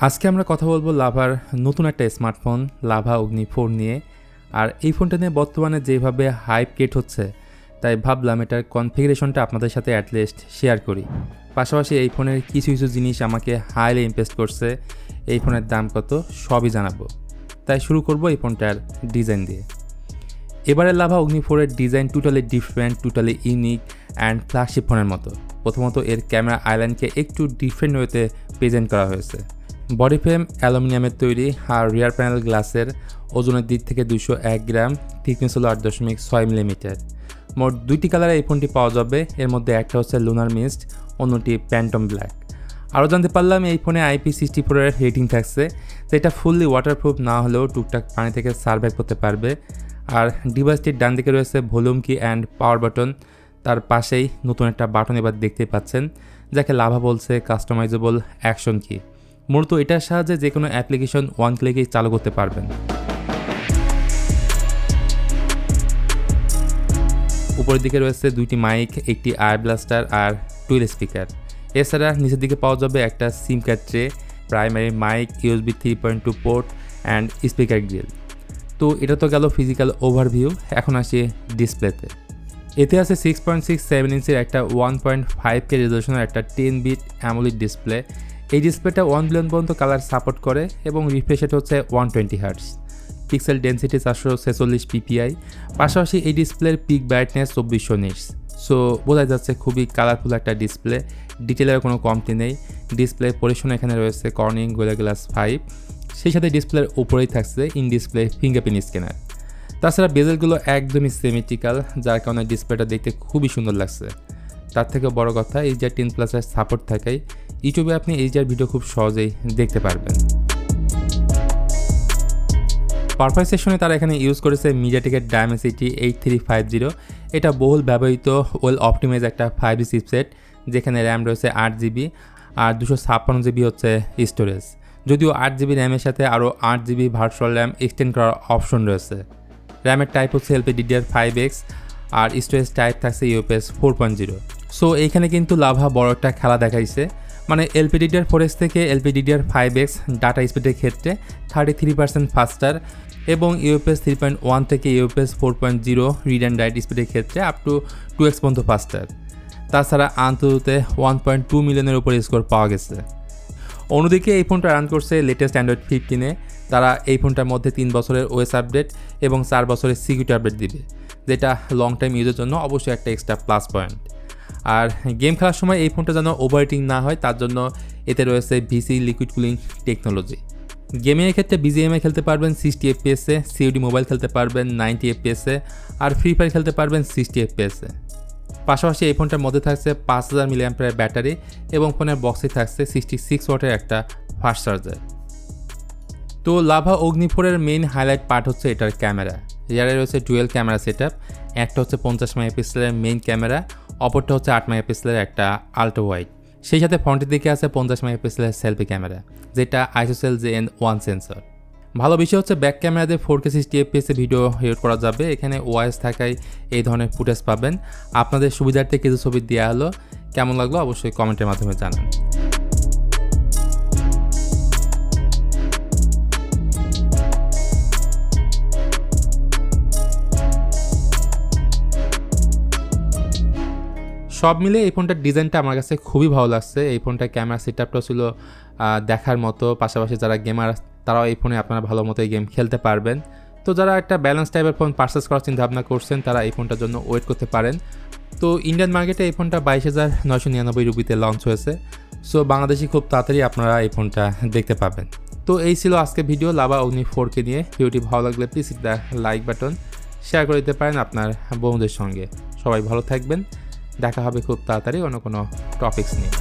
আজকে আমরা কথা বলবো লাভার নতুন একটা স্মার্টফোন লাভা অগ্নি 4 নিয়ে। আর এই ফোনটা নিয়ে বর্তমানে যেভাবে হাইপ ক্রিয়েট হচ্ছে, তাই ভাবলাম এটার কনফিগারেশনটা আপনাদের সাথে অ্যাটলিস্ট শেয়ার করি। পাশাপাশি এই ফোনের কিছু কিছু জিনিস আমাকে হাইলি ইমপ্রেস করছে, এই ফোনের দাম কত সবই জানাবো। তাই শুরু করব এই ফোনটার ডিজাইন দিয়ে। এবারে লাভা অগ্নি 4-এর design totally different, totally unique and flagship ফোনের মতো। প্রথমত এর ক্যামেরা আইল্যান্ডকে একটু ডিফারেন্ট ওয়েতে প্রেজেন্ট করা হয়েছে। বডি ফ্রেম অ্যালুমিনিয়ামের তৈরি আর রিয়ার প্যানেল গ্লাসের, ওজনের দিক থেকে 201 গ্রাম, থিকনেস হলো 8.6 মিলিমিটার। মোট দুইটি কালারে এই ফোনটি পাওয়া যাবে, এর মধ্যে একটা হচ্ছে লুনার মিস্ট, অন্যটি প্যান্টম ব্ল্যাক। আরও জানতে পারলাম এই ফোনে IP64 এর রেটিং থাকছে, যেটা ফুললি ওয়াটারপ্রুফ না হলেও টুকটাক পানি থেকে সার্ভাইভ করতে পারবে। আর ডিভাইসটির ডান দিকে রয়েছে ভলিউম কি অ্যান্ড পাওয়ার বাটন, তার পাশেই নতুন একটা বাটন এবার দেখতে পাচ্ছেন, যাকে লাভা বলছে কাস্টমাইজেবল অ্যাকশন কি। মূলত এটার সাহায্যে যে কোনো অ্যাপ্লিকেশন ওয়ান ক্লিকেই চালু করতে পারবেন। উপরের দিকে রয়েছে দুইটি মাইক, একটি আয়ার ব্লাস্টার আর টুইল স্পিকার। এছাড়া নিচের দিকে পাওয়া যাবে একটা SIM card tray, primary mic, USB 3.2 port and speaker grill. তো এটা তো গেল ফিজিক্যাল ওভারভিউ, এখন আসি ডিসপ্লেতে। এতে আছে 6.67 ইঞ্চির একটা 1.5K রেজলিউশনের একটা 10 বিট অ্যামোলেড ডিসপ্লে। এই ডিসপ্লেটা 1 বিলিয়ন পর্যন্ত কালার সাপোর্ট করে এবং রিফ্রেশ রেট হচ্ছে 120 হার্টজ। Pixel density 446 ppi। পাশাপাশি এই ডিসপ্লের পিক ব্রাইটনেস 2400 নিটস। সো বোঝা যাচ্ছে খুবই কালারফুল একটা ডিসপ্লে, ডিটেলের কোনো কমতি নেই। ডিসপ্লে পরিশন এখানে রয়েছে কর্নিং গোরিলা গ্লাস 5, সেই সাথে ডিসপ্লের উপরেই থাকছে ইন ডিসপ্লে ফিঙ্গারপ্রিন্ট স্ক্যানার। তাছাড়া বেজেলগুলো একদমই সিমেট্রিক্যাল, যার কারণে ডিসপ্লেটা দেখতে খুবই সুন্দর লাগছে। তার থেকে বড় কথা HDR 10+ সাপোর্ট থাকায় ইউটিউবে আপনি HDR ভিডিও খুব সহজেই দেখতে পারবেন। পারফরম্যান্স সেকশনে তারা এখানে ইউজ করেছে মিডিয়াটেকের ডায়মেন্সিটি 8350। এটা বহুল ব্যবহৃত ওয়েল অপটিমাইজ একটা 5G চিপসেট, যেখানে র্যাম রয়েছে 8GB আর 256GB হচ্ছে স্টোরেজ। যদিও 8GB র্যামের সাথে আরও 8GB ভার্চুয়াল র্যাম এক্সটেন্ড করার অপশন রয়েছে। র্যামের টাইপ হচ্ছে LPDDR5X আর স্টোরেজ টাইপ থাকছে UFS 4.0। সো এইখানে কিন্তু লাভা বড় একটা খেলা দেখাইছে, মানে LPDDR4X থেকে LPDDR5X ডাটা স্পিডের ক্ষেত্রে 33% ফাস্টার এবং UFS 3.1 থেকে UFS 4.0 রিড অ্যান্ড রাইট স্পিডের ক্ষেত্রে আপ টু 2x পর্যন্ত ফাস্টার। তাছাড়া আন্তর্জাতিক 1.2 মিলিয়নের উপরে স্কোর পাওয়া গেছে। অন্যদিকে এই ফোনটা রান করছে লেটেস্ট অ্যান্ড্রয়েড 15-এ। তারা এই ফোনটার মধ্যে 3 বছরের ওএস আপডেট এবং 4 বছরের সিকিউরিটি আপডেট দিবে, যেটা লং টাইম ইউজের জন্য অবশ্যই একটা এক্সট্রা প্লাস পয়েন্ট। আর গেম খেলার সময় এই ফোনটা যেন ওভারহিটিং না হয়, তার জন্য এতে রয়েছে VC লিকুইড কুলিং টেকনোলজি। গেমিংয়ের ক্ষেত্রে BGMI খেলতে পারবেন 60 FPS-এ, COD মোবাইল খেলতে পারবেন 90 FPS-এ আর ফ্রি ফায়ার খেলতে পারবেন 60 FPS-এ। পাশাপাশি এই ফোনটার মধ্যে থাকছে 5000 mAh ব্যাটারি এবং ফোনের বক্সে থাকছে 66 ওয়াটের একটা ফাস্ট চার্জার। তো lava Agni 4-এর main highlight part হচ্ছে এটার ক্যামেরা। রিয়ারে রয়েছে ডুয়েল ক্যামেরা সেটআপ, একটা হচ্ছে 50 মেগাপিক্সেলের মেইন ক্যামেরা, অপরটা হচ্ছে 8 মেগাপিক্সেলের একটা আল্ট্রা ওয়াইড। সেই সাথে ফ্রন্টের দিকে আছে 50 মেগাপিক্সেলের সেলফি ক্যামেরা, যেটা ISOCELL JN1 সেন্সর। ভালো বিষয় হচ্ছে ব্যাক ক্যামেরাতে 4K 60 FPS ভিডিও রেকর্ড করা যাবে। এখানে ওয়াইস থাকায় এই ধরনের ফুটেজ পাবেন। আপনাদের সুবিধার্থে কিছু ছবি দেওয়া হলো, কেমন লাগলো অবশ্যই কমেন্টের মাধ্যমে জানান। সব মিলে এই ফোনটার ডিজাইনটা আমার কাছে খুবই ভালো লাগছে। এই ফোনটার ক্যামেরা সেটআপটা ছিল দেখার মতো। পাশাপাশি যারা গেমার তারাও এই ফোনে আপনারা ভালো মতো এই গেম খেলতে পারবেন। তো যারা একটা ব্যালেন্স টাইপের ফোন পারচেস করার চিন্তা ভাবনা করছেন, তারা এই ফোনটার জন্য ওয়েট করতে পারেন। তো ইন্ডিয়ান মার্কেটে এই ফোনটা 22,999 রুপিতে লঞ্চ হয়েছে। সো বাংলাদেশি খুব তাড়াতাড়ি আপনারা এই ফোনটা দেখতে পাবেন। তো এই ছিল আজকে ভিডিও লাভা অগ্নি 4K নিয়ে। ভিডিওটি ভালো লাগলে প্লিজ একটা লাইক বাটন শেয়ার করে দিতে পারেন আপনার বন্ধুদের সঙ্গে। সবাই ভালো থাকবেন, দেখা হবে খুব তাড়াতাড়ি অন্য কোনো টপিকস নিয়ে।